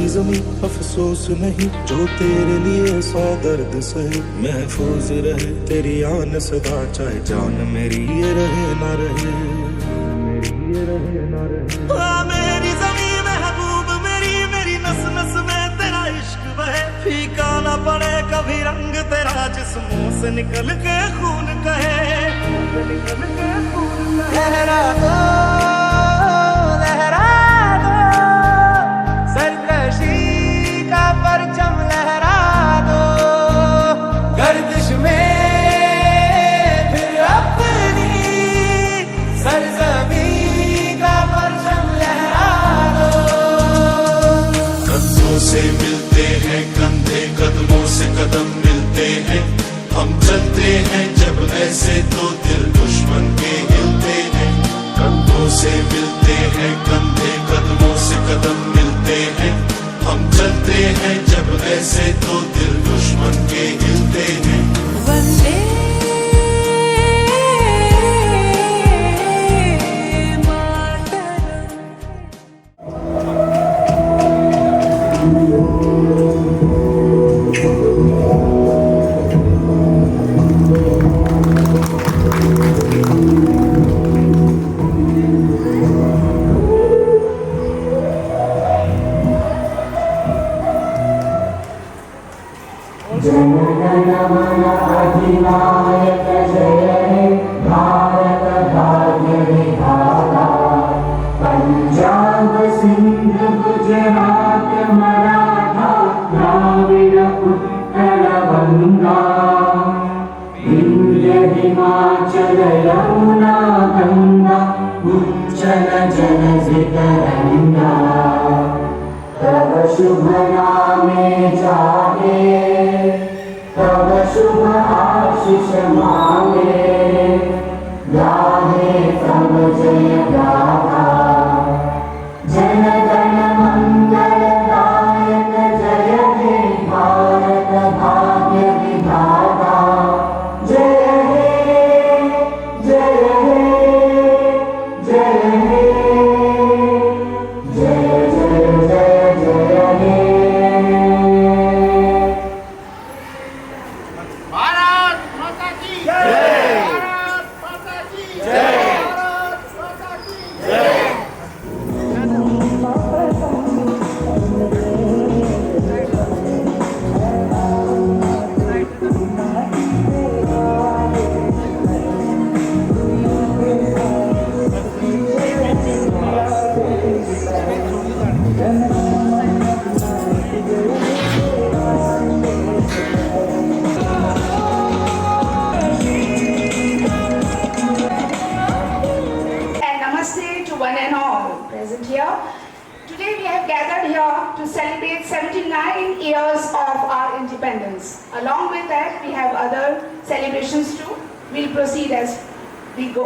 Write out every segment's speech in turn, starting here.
मेरी जमी अफसोस नहीं, जो तेरे लिए 100 दर्द सहे। महफूज रहे तेरी आन सदा, चाहे जान मेरी ये रहे ना रहे, मेरी ये रहे ना रहे। मेरी जमी महबूब मेरी, मेरी नस नस में तेरा इश्क बहे। फीका ना पड़े कभी रंग तेरा, जिस मुंह से निकल के खून कहे, निकल के खून कहे। लहरा दो लहरा दो, सरकशी का परचम लहरा दो। गर्दिश में फिर अपनी सरजमी का परचम लहरा दो। कंधों से मिलते हैं कंधे, कदमों से कदम मिलते हैं। हम चलते हैं जब ऐसे तो दिल दुश्मन के हिलते हैं। कंधों से मिलते हैं कंधे, कदमों से कदम मिलते हैं। हम चलते हैं जब ऐसे तो दिल दुश्मन के हिलते हैं। वंदे जनगण मन अधिनायक जय हे भारत भाग्य विधाता। पंजाब सिंध गुजरात मराठा द्राविड़ उत्कल बंगा। विंध्य हिमाचल यमुना गंगा, उच्चल जलधि तरंगा। तव शुभ नामे जागे, तव शुभ आशीष मांगे। गाहे तव जय गाथा, जन गण मंगल दायक जय हे भारत भाग्य विधाता। जय हे जय हे जय हे, जय जय जय जय हे। भारत माता की जय, भारत माता की जय, भारत माता की जय। And namaste to one and all present here. Today we have gathered here to celebrate 79 years of our independence. Along with that, we have other celebrations too. We'll proceed as we go.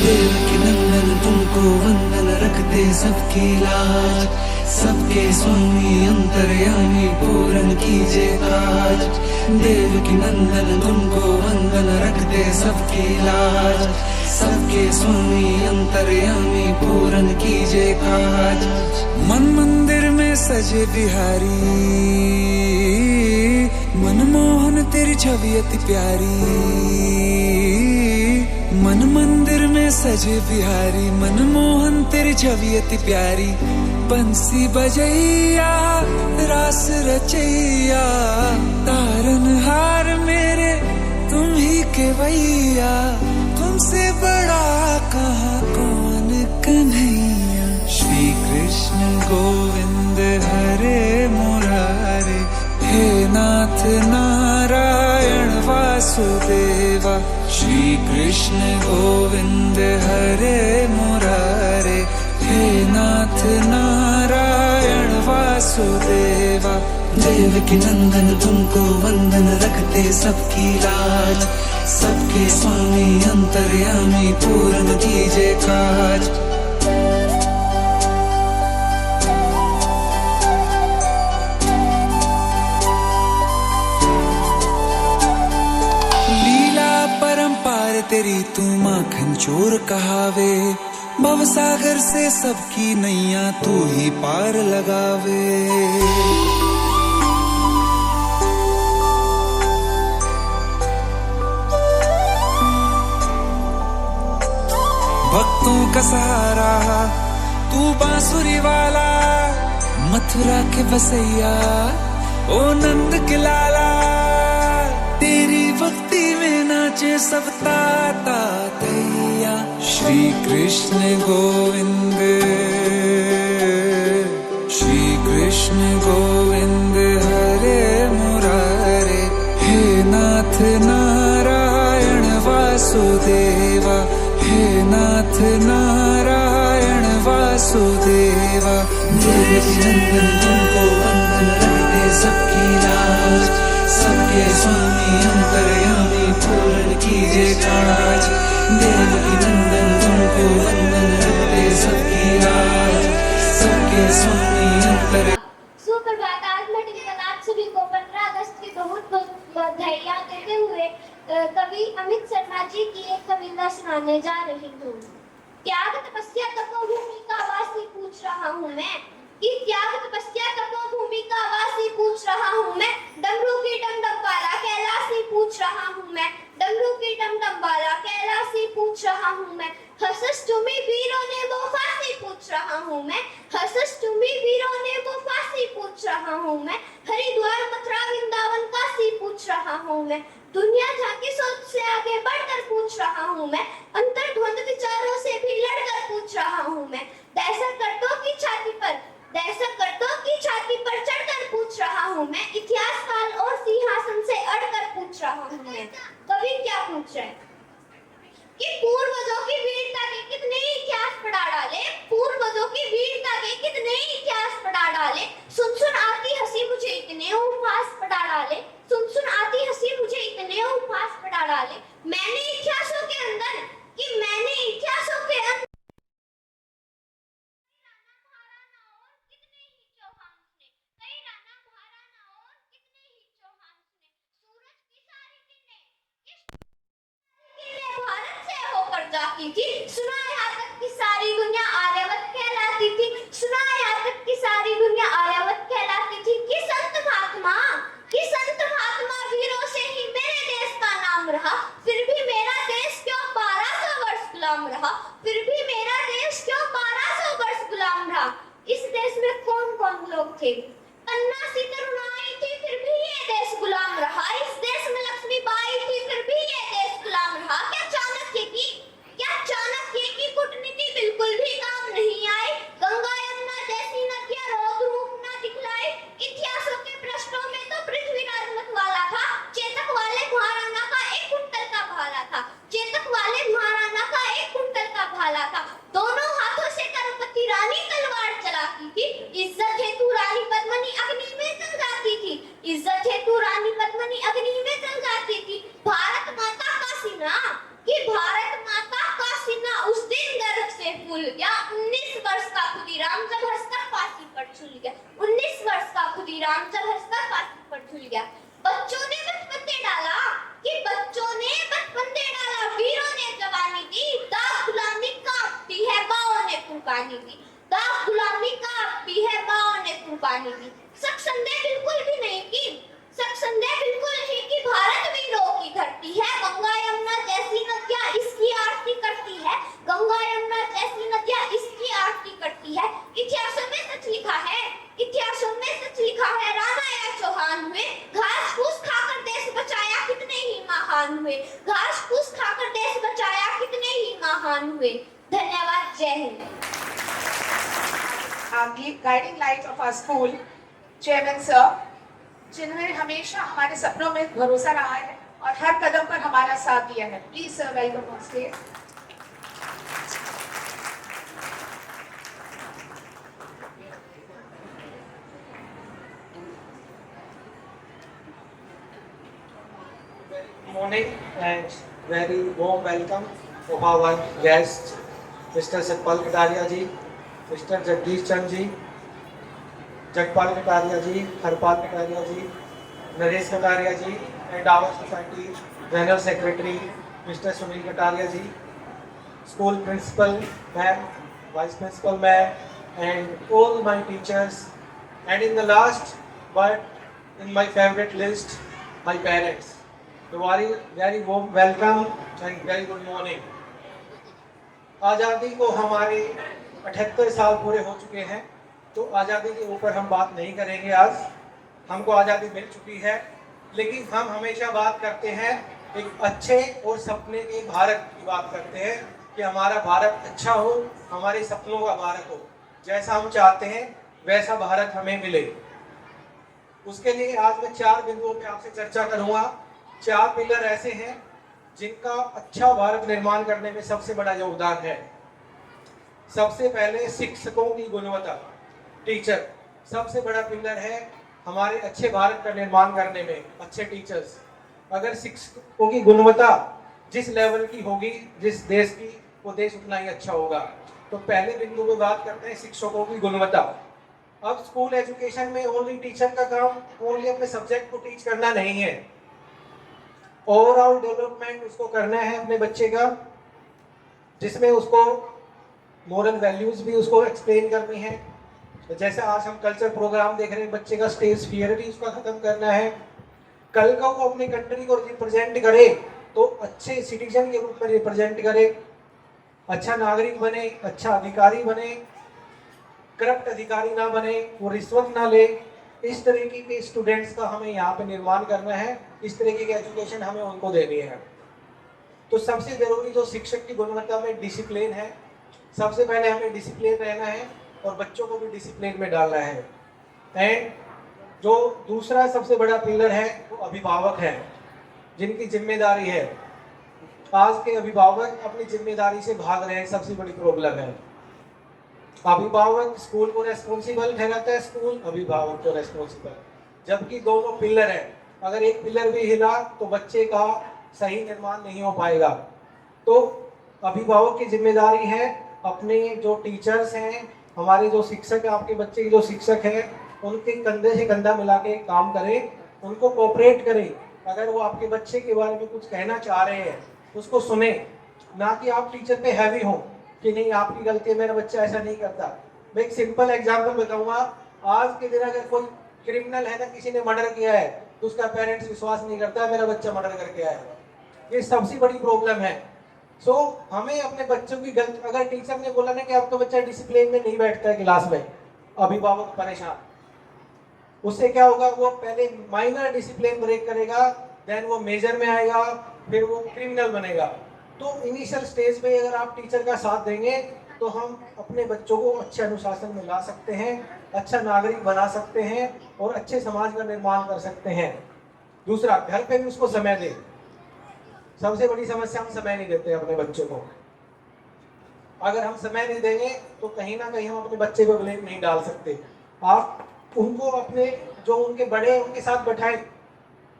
Devaki नंदन तुमको वंदन, रखते सबकी लाज। सबके स्वामी अंतर्यामी, पूर्ण कीजिए काज। देवकी नंदन तुमको वंदन, रखते सबकी लाज। सबके स्वामी अंतर्यामी, पूर्ण कीजिए काज। मन मंदिर में सजे बिहारी, मनमोहन तेरी छवि अति प्यारी। मन मंदिर में सजे बिहारी, मनमोहन तेरी छवि अति प्यारी। बंसी बजैया रास रचैया, तारनहार मेरे तुम ही के वैया। तुमसे बड़ा कहाँ कौन कन्हैया। श्री कृष्ण गोविंद हरे मुरारे, हे नाथ नारायण वासुदेवा। श्री कृष्ण गोविंद हरे मुरारे, हे नाथ नारायण वासुदेवा। देवकी नंदन तुमको वंदन, रखते सबकी लाज। सबके स्वामी अंतर्यामी, पूर्ण कीजिए काज। तेरी तू माखन चोर कहावे, भव सागर से सबकी नैया तू ही पार लगावे। भक्तों का सहारा तू बांसुरी वाला, मथुरा के बसैया ओ नंद के लाला। तेरी भक्ति में नाचे सब ताता तैया। श्री कृष्ण गोविंद, श्री कृष्ण गोविंद हरे मुरारे। हे नाथ नारायण वासुदेवा, हे नाथ नारायण वासुदेवा। देवकी नंदन तुमको वंदन रखते सबकी लाज, सबके स्वामी अंतर्यामी पूर्ण कीजिए काज। देवकी नंदन तुमको वंदन रखते सबकी लाज, सबके स्वामी अंतर। सुप्रभात। आज मैं टिकटनाथ सभी को 15 अगस्त की बहुत बहुत बधाइयाँ देते हुए कवि अमित शर्मा जी की एक कविता सुनाने जा रही हूँ। त्याग तपस्या तपोभूमि का वासी पूछ रहा हूँ मैं, कि त्याग तपस्या तपोभूमि का वासी पूछ रहा हूँ मैं। डमरू की डमडम वाला कैलाशी पूछ रहा हूँ मैं, डमरू की डमडम वाला कैलाशी पूछ रहा हूँ मैं। हर्षष्टमी वीरों ने वो फांसी पूछ रहा हूँ मैं, हर्षष्टमी वीरों ने वो फांसी पूछ रहा हूँ मैं। हरिद्वार मथुरा वृंदावन काशी पूछ रहा हूँ मैं। दुनिया झांकी सोच से आगे बढ़कर पूछ रहा हूँ मैं, अंतर्द्वंद विचारों से भी लड़कर पूछ रहा हूँ मैं। दहशत गर्दों की छाती पर, दहशत गर्दों की छाती पर चढ़कर पूछ रहा हूँ मैं। इतिहास काल और सिंहासन से अड़कर पूछ रहा हूँ मैं। कवि क्या पूछ रहे हैं कि पूर्वजों की वीरता के कितने इतिहास पढ़ा डाले, पूर्वजों की वीरता के कितने इतिहास पढ़ा डाले। सुन सुन आती हंसी मुझे इतने उपहास पढ़ा डाले, सुन सुन आती हंसी मुझे इतने उपहास पढ़ा डाले। मैंने इतिहासों के अंदर, कि मैंने इतिहासों के अंदर जाती थी। सुना यहाँ तक कि सारी दुनिया आर्यवत कहलाती थी, सुना यहाँ तक कि सारी दुनिया आर्यवत कहलाती थी। कि संत महात्मा, कि संत महात्मा वीरों से ही मेरे देश का नाम रहा। फिर भी मेरा देश क्यों 1200 वर्ष गुलाम रहा, फिर भी मेरा देश क्यों 1200 वर्ष गुलाम रहा। इस देश में कौन कौन लोग थे? कन्या सी तरुणाई थी, फिर भी ये देश गुलाम रहा। इस देश में लक्ष्मीबाई थी, फिर भी ये देश गुलाम रहा। क्या चाणक्य की, क्या चाणक्य की कूटनीति बिल्कुल भी काम नहीं आई। गंगा यमुना जैसी नदियां रौद्र रूप न दिखलाई। इतिहासों के पृष्ठों में तो पृथ्वीराज मतवाला था, चेतक वाले महाराणा का 1 कुंटल का भाला था, चेतक वाले महाराणा का 1 कुंटल का भाला था। दोनों हाथों से करपति रानी तलवार चलाती थी। इज्जत हेतु रानी पद्मिनी अग्नि में जल जाती थी, इज्जत हेतु रानी पद्मिनी अग्नि में जल जाती थी। भारत माता का सीना, कि भारत माता का सीना उस दिन गर्व से फूल गया। 19 वर्ष का खुदीराम जब हंसकर फांसी पर झूल गया, 19 वर्ष का खुदीराम जब हंसकर फांसी पर झूल गया। बच्चों ने बचपन दे डाला, कि बच्चों ने बचपन दे डाला। वीरों ने जवानी दी, दाग गुलामी कांपती है बाहों ने कुर्बानी दी, दाग गुलामी कांपती है बाहों ने कुर्बानी दी। शक संदेह बिल्कुल भी नहीं की, शक संदेह बिल्कुल नहीं कि भारत वीरों की धरती है। गंगा यमुना जैसी नदियां इसकी आरती करती है, गंगा यमुना जैसी नदियां इसकी आरती करती है। इतिहासों में सच लिखा है, इतिहासों में सच लिखा है। राणा या चौहान हुए, घास फूस खाकर देश बचाया कितने ही महान हुए, घास फूस खाकर देश बचाया कितने ही महान हुए। धन्यवाद। जय Hind. Guiding light of our school, Chairman Sir, जिन्होंने हमेशा हमारे सपनों में भरोसा रहा है और हर कदम पर हमारा साथ दिया है। Please sir, welcome on stage. Morning and very warm welcome of our guests, Mr. Satpal Kataria ji, Mr. Jagdish Chand ji, Jagpal Kataria ji, Harpal Kataria ji, Naresh Kataria ji, and our society General Secretary mister Sunil Kataria ji, school principal ma'am, vice principal ma'am, and all my teachers, and in the last but in my favorite list, my parents. So very warm welcome and very good morning. आज़ादी को हमारे 78 साल पूरे हो चुके हैं, तो आज़ादी के ऊपर हम बात नहीं करेंगे आज। हमको आज़ादी मिल चुकी है, लेकिन हम हमेशा बात करते हैं एक अच्छे और सपने के भारत की बात करते हैं कि हमारा भारत अच्छा हो, हमारे सपनों का भारत हो, जैसा हम चाहते हैं वैसा भारत हमें मिले। उसके लिए आज मैं 4 बिंदुओं पे आपसे चर्चा करूंगा। 4 पिलर ऐसे हैं जिनका अच्छा भारत निर्माण करने में सबसे बड़ा योगदान है। सबसे पहले शिक्षकों की गुणवत्ता, टीचर सबसे बड़ा पिलर है हमारे अच्छे भारत का निर्माण करने में। अच्छे टीचर्स, अगर शिक्षकों की गुणवत्ता जिस लेवल की होगी जिस देश की, वो देश उतना ही अच्छा होगा। तो पहले बिंदु पे बात करते हैं शिक्षकों की गुणवत्ता। अब स्कूल एजुकेशन में ओनली टीचर का काम ओनली अपने सब्जेक्ट को टीच करना नहीं है, ओवरऑल डेवलपमेंट उसको करना है अपने बच्चे का, जिसमें उसको मोरल वैल्यूज भी उसको एक्सप्लेन करनी है। तो जैसे आज हम कल्चर प्रोग्राम देख रहे हैं, बच्चे का स्टेज फियर भी उसका खत्म करना है। कल का वो अपनी कंट्री को रिप्रेजेंट करे तो अच्छे सिटीजन के रूप में रिप्रेजेंट करे, अच्छा नागरिक बने, अच्छा अधिकारी बने, करप्ट अधिकारी ना बने, वो रिश्वत ना ले। इस तरीके के स्टूडेंट्स का हमें यहाँ पे निर्माण करना है, इस तरीके की एजुकेशन हमें उनको देनी है। तो सबसे जरूरी जो शिक्षक की गुणवत्ता में डिसिप्लिन है। सबसे पहले हमें डिसिप्लिन रहना है और बच्चों को भी डिसिप्लिन में डालना है। एंड जो दूसरा सबसे बड़ा पिलर है वो अभिभावक है, जिनकी जिम्मेदारी है। आज के अभिभावक अपनी जिम्मेदारी से भाग रहे हैं, सबसे बड़ी प्रॉब्लम है। अभिभावक स्कूल को रेस्पॉन्सिबल ठहराता है, स्कूल अभिभावक को रेस्पॉन्सिबल, जबकि दोनों पिलर है। अगर एक पिलर भी हिला तो बच्चे का सही निर्माण नहीं हो पाएगा। तो अभिभावक की जिम्मेदारी है अपने जो टीचर्स हैं, हमारे जो शिक्षक है, आपके बच्चे के जो शिक्षक हैं, उनके कंधे से कंधा मिला के काम करें, उनको कोऑपरेट करें। अगर वो आपके बच्चे के बारे में कुछ कहना चाह रहे हैं उसको सुने, ना कि आप टीचर पे हैवी हो कि नहीं आपकी गलती है, मेरा बच्चा ऐसा नहीं करता। मैं एक सिंपल एग्जांपल बताऊंगा। आज के दिन अगर कोई क्रिमिनल है ना, किसी ने मर्डर किया है, तो उसका पेरेंट्स विश्वास नहीं करता मेरा बच्चा मर्डर करके आया है। ये सबसे बड़ी प्रॉब्लम है। सो हमें अपने बच्चों की गलती, अगर टीचर ने बोला ना कि आपका बच्चा डिसिप्लिन में नहीं बैठता है क्लास में, अभिभावक परेशान, उससे क्या होगा, वो पहले माइनर डिसिप्लिन ब्रेक करेगा, देन वो मेजर में आएगा, फिर वो क्रिमिनल बनेगा। तो इनिशियल स्टेज पे अगर आप टीचर का साथ देंगे तो हम अपने बच्चों को अच्छे अनुशासन में ला सकते हैं, अच्छा नागरिक बना सकते हैं और अच्छे समाज का निर्माण कर सकते हैं। दूसरा, घर पे भी उसको समय दें। सबसे बड़ी समस्या हम समय नहीं देते अपने बच्चों को। अगर हम समय नहीं देंगे तो कहीं ना कहीं हम अपने बच्चे पर ब्लेम नहीं डाल सकते। आप उनको अपने जो उनके बड़े हैं उनके साथ बैठाएं,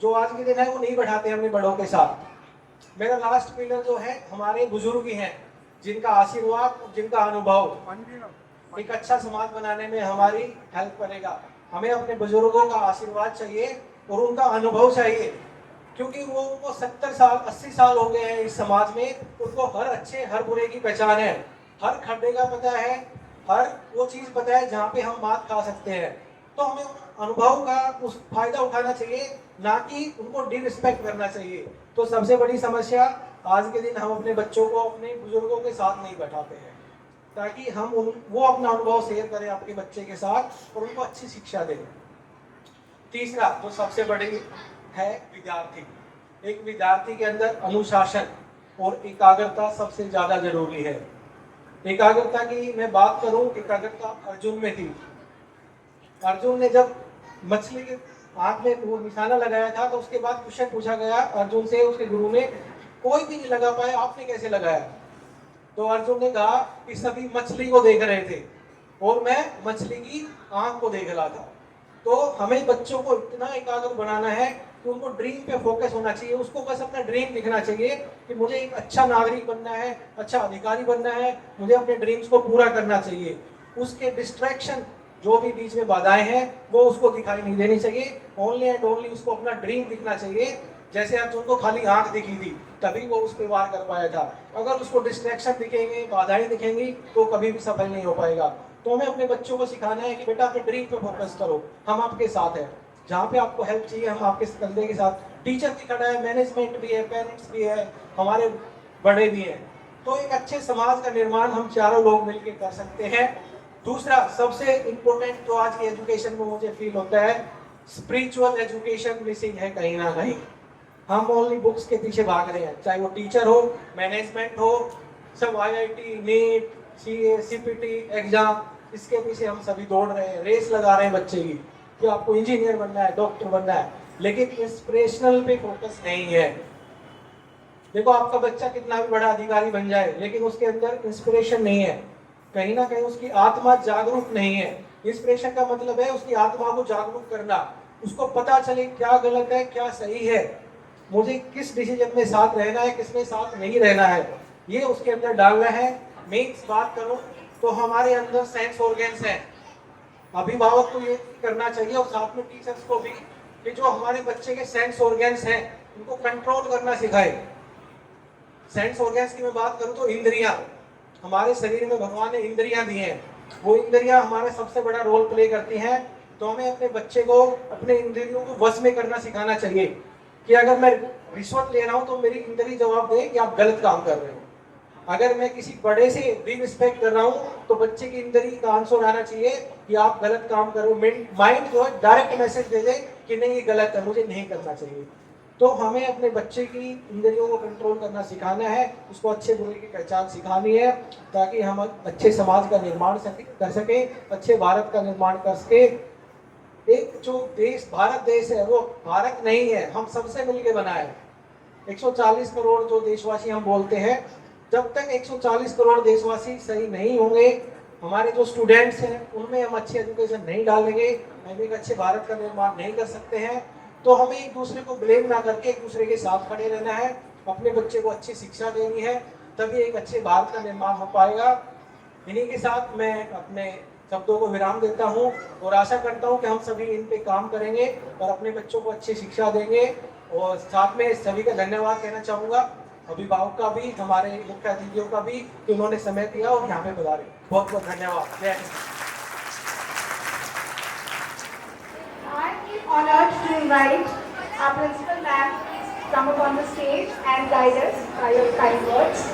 जो आज के दिन है वो नहीं बैठाते अपने बड़ों के साथ। मेरा लास्ट पिलर जो है हमारे बुजुर्ग ही हैं, जिनका आशीर्वाद, जिनका अनुभव एक अच्छा समाज बनाने में हमारी हेल्प करेगा। हमें अपने बुजुर्गों का आशीर्वाद चाहिए और उनका अनुभव चाहिए, क्योंकि वो 70 साल 80 साल हो गए हैं इस समाज में। उनको हर अच्छे हर बुरे की पहचान है, हर खड्डे का पता है, हर वो चीज़ पता है जहाँ पे हम मात खा सकते हैं। तो हमें अनुभव का उस फायदा उठाना चाहिए, ना कि उनको डिसरिस्पेक्ट करना चाहिए। तो सबसे बड़ी समस्या आज के दिन हम अपने बच्चों को अपने बुजुर्गों के साथ नहीं बैठाते हैं, ताकि हम वो अपना अनुभव शेयर करें आपके बच्चे के साथ और उनको अच्छी शिक्षा दें। तीसरा जो सबसे बड़ी है विद्यार्थी। एक विद्यार्थी के अंदर अनुशासन और एकाग्रता सबसे ज्यादा जरूरी है। एकाग्रता की मैं बात करूं, एकाग्रता अर्जुन में थी। अर्जुन ने जब मछली के आंख में वो निशाना लगाया था तो उसके बाद क्वेश्चन पूछा गया अर्जुन से, उसके गुरु ने, कोई भी नहीं लगा पाया, आपने कैसे लगाया? तो अर्जुन ने कहा कि सभी मछली को देख रहे थे और मैं मछली की आंख को देख रहा था। तो हमें बच्चों को इतना एकाग्र बनाना है कि उनको ड्रीम पे फोकस होना चाहिए। उसको बस अपना ड्रीम लिखना चाहिए कि मुझे एक अच्छा नागरिक बनना है, अच्छा अधिकारी बनना है, मुझे अपने ड्रीम्स को पूरा करना चाहिए। उसके डिस्ट्रैक्शन जो भी बीच में बाधाएं हैं वो उसको दिखाई नहीं देनी चाहिए। ओनली एंड ओनली उसको अपना ड्रीम लिखना चाहिए। जैसे अर्जुन को खाली आंख दिखी थी तभी वो उस पर वार कर पाया था। अगर उसको डिस्ट्रैक्शन दिखेंगे, बाधाएं दिखेंगी तो कभी भी सफल नहीं हो पाएगा। तो हमें अपने बच्चों को सिखाना है कि बेटा अपने ड्रीम पे फोकस करो, हम आपके साथ हैं, जहाँ पे आपको हेल्प चाहिए हम आपके कंधे के साथ। टीचर भी खड़ा है, मैनेजमेंट भी है, पेरेंट्स भी है, हमारे बड़े भी हैं। तो एक अच्छे समाज का निर्माण हम चारों लोग मिलकर कर सकते हैं। दूसरा सबसे इम्पोर्टेंट जो आज की एजुकेशन में मुझे फील होता है, स्पिरिचुअल एजुकेशन मिसिंग है कहीं ना कहीं। हम ओनली बुक्स के पीछे भाग रहे हैं, चाहे वो टीचर हो, मैनेजमेंट हो, सब IIT, NEET, CA, CPT exam, इसके पीछे हम सभी दौड़ रहे हैं, रेस लगा रहे हैं बच्चे की कि आपको इंजीनियर बनना है, डॉक्टर बनना है, लेकिन इंस्पिरेशनल पे फोकस नहीं है। देखो आपका बच्चा कितना भी बड़ा अधिकारी बन जाए, लेकिन उसके अंदर इंस्पिरेशन नहीं है, कहीं ना कहीं उसकी आत्मा जागरूक नहीं है। इंस्पिरेशन का मतलब है उसकी आत्मा को जागरूक करना, उसको पता चले क्या गलत है क्या सही है, मुझे किस डिसीजन में साथ रहना है किसमें साथ नहीं रहना है, ये उसके अंदर डालना है। मेन बात करूं तो हमारे अंदर सेंस ऑर्गन्स हैं, अभिभावक को ये करना चाहिए और साथ में टीचर्स को भी, कि जो हमारे बच्चे के सेंस ऑर्गन्स हैं उनको कंट्रोल करना सिखाए। सेंस ऑर्गन्स की मैं बात करूं तो इंद्रियां, हमारे शरीर में भगवान ने इंद्रियां दी हैं, वो इंद्रियां हमारा सबसे बड़ा रोल प्ले करती हैं। तो हमें अपने बच्चे को अपने इंद्रियों को वश में करना सिखाना चाहिए कि अगर मैं रिश्वत ले रहा हूं तो मेरी इंद्री जवाब दे कि आप गलत काम कर रहे हो। अगर मैं किसी बड़े से डिसरिस्पेक्ट कर रहा हूं तो बच्चे की इंद्री का आंसर आना चाहिए कि आप गलत काम कर रहे हो। माइंड जो है डायरेक्ट मैसेज दे दे कि नहीं ये गलत है, मुझे नहीं करना चाहिए। तो हमें अपने बच्चे की इंद्रियों को कंट्रोल करना सिखाना है, उसको अच्छे बुरे की पहचान सिखानी है, ताकि हम अच्छे समाज का निर्माण कर सके, अच्छे भारत का निर्माण कर सके। एक जो देश भारत देश है वो भारत नहीं है, हम सबसे मिलके बना है। 140 करोड़ जो देशवासी हम बोलते हैं, जब तक 140 करोड़ देशवासी सही नहीं होंगे, हमारे जो स्टूडेंट्स हैं उनमें हम अच्छी एजुकेशन नहीं डालेंगे, हम एक अच्छे भारत का निर्माण नहीं कर सकते हैं। तो हमें एक दूसरे को ब्लेम ना करके एक दूसरे के साथ खड़े रहना है, अपने बच्चे को अच्छी शिक्षा देनी है, तभी एक अच्छे भारत का निर्माण हो पाएगा। इन्हीं के साथ मैं अपने शब्दों को विराम देता हूं और आशा करता हूं कि हम सभी इन पे काम करेंगे और अपने बच्चों को अच्छी शिक्षा देंगे। और साथ में सभी का धन्यवाद कहना चाहूँगा, अभिभावक का भी, हमारे मुख्य अतिथियों का भी, कि उन्होंने समय दिया और यहाँ पे बुला रहे। बहुत बहुत धन्यवाद। जय Hind. I am honored to invite our principal ma'am to come up on the stage and guide us by your kind words.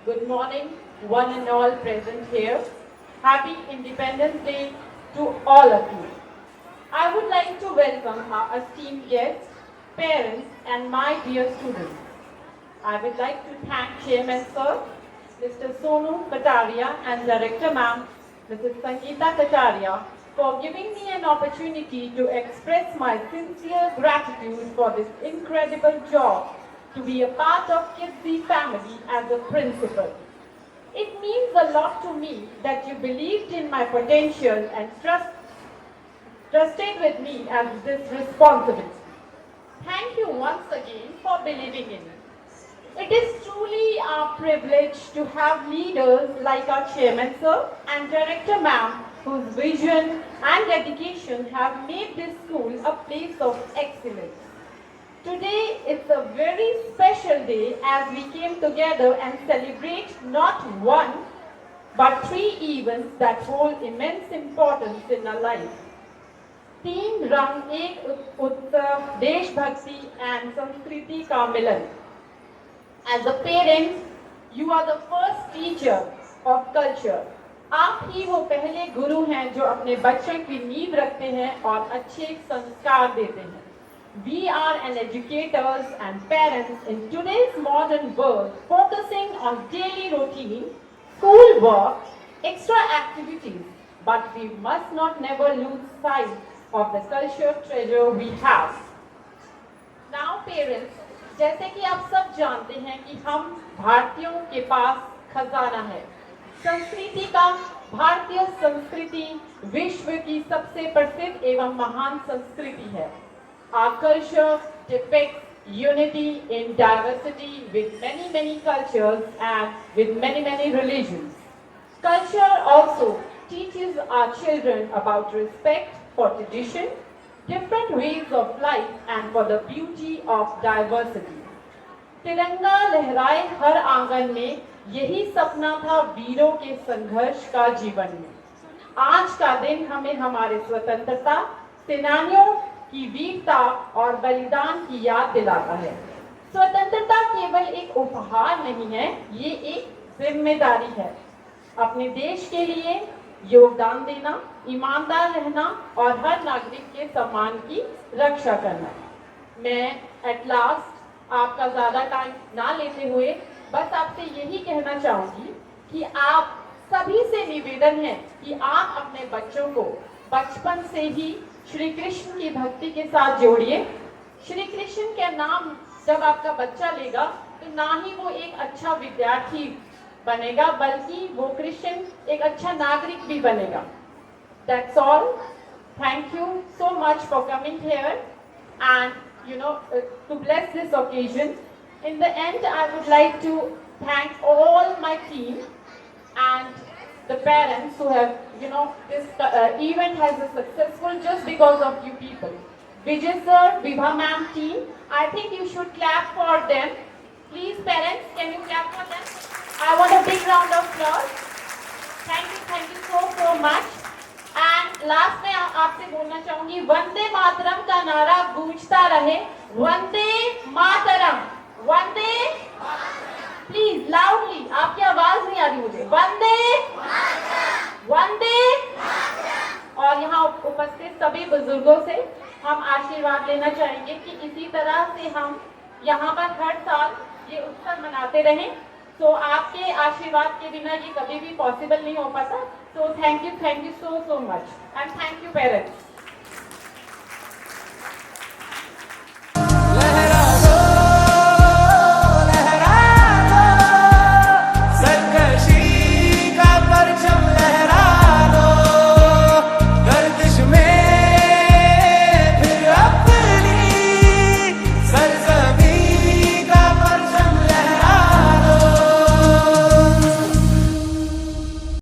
Good morning, one and all present here. Happy Independence Day to all of you. I would like to welcome our esteemed guests, parents, and my dear students. I would like to thank Chairman Sir, Mr. Sonu Kataria, and Director Ma'am, Mrs. Sangeeta Kataria, for giving me an opportunity to express my sincere gratitude for this incredible job to be a part of Kidzi family as a principal. It means a lot to me that you believed in my potential and trusted with me as this responsibility. Thank you once again for believing in me. It is truly our privilege to have leaders like our Chairman Sir and Director Ma'am, whose vision and dedication have made this school a place of excellence. Today it's a very special day as we came together and celebrate not one but 3 events that hold immense importance in our life. 3 रंग, एक उत्सव, देशभक्ति and संस्कृति का मिलन. As a parent, you are the first teacher of culture. आप ही वो पहले गुरु हैं जो अपने बच्चों की नींव रखते हैं और अच्छे संस्कार देते हैं. We are an educators and parents in today's modern world, focusing on daily routine, school work, extra activities, but we must not never lose sight of the culture treasure we have. Now parents, जैसे कि आप सब जानते हैं कि हम भारतीयों के पास खजाना है संस्कृति का. भारतीय संस्कृति विश्व की सबसे प्रसिद्ध एवं महान संस्कृति है. Our culture depicts unity in diversity with many cultures and with many religions. Culture also teaches our children about respect for tradition, different ways of life and for the beauty of diversity. तिरंगा लहराए हर आंगन में, यही सपना था वीरों के संघर्ष का जीवन में। आज का दिन हमें हमारे स्वतंत्रता सेनानियों की वीरता और बलिदान की याद दिलाता है। स्वतंत्रता केवल एक उपहार नहीं है, ये एक जिम्मेदारी है। अपने देश के लिए योगदान देना, ईमानदार रहना और हर नागरिक के सम्मान की रक्षा करना। मैं एट लास्ट आपका ज़्यादा टाइम ना लेते हुए बस आपसे यही कहना चाहूँगी कि आप सभी से निवेदन है कि आप अपने बच्चों को बचपन से ही श्री कृष्ण की भक्ति के साथ जोड़िए। श्री कृष्ण का नाम जब आपका बच्चा लेगा तो ना ही वो एक अच्छा विद्यार्थी बनेगा, बल्कि वो कृष्ण एक अच्छा नागरिक भी बनेगा। That's all. Thank you so much for coming here and to bless this occasion. In the end, I would like to thank all my team and the parents who have, this event has been successful just because of you people. Vijay sir, Vibha ma'am team, I think you should clap for them. Please parents, can you clap for them? I want a big round of applause. Thank you so much. And last में आपसे बोलना चाहूंगी, वंदे मातरम का नारा गूंजता रहे। वंदे मातरम, वंदे, please loudly, आपकी आवाज नहीं आ रही मुझे। वंदे, वंदे। और यहाँ उपस्थित सभी बुजुर्गों से हम आशीर्वाद लेना चाहेंगे कि इसी तरह से हम यहाँ पर हर साल ये उत्सव मनाते रहें। तो आपके आशीर्वाद के बिना ये कभी भी पॉसिबल नहीं हो पाता। So thank you so much and thank you parents.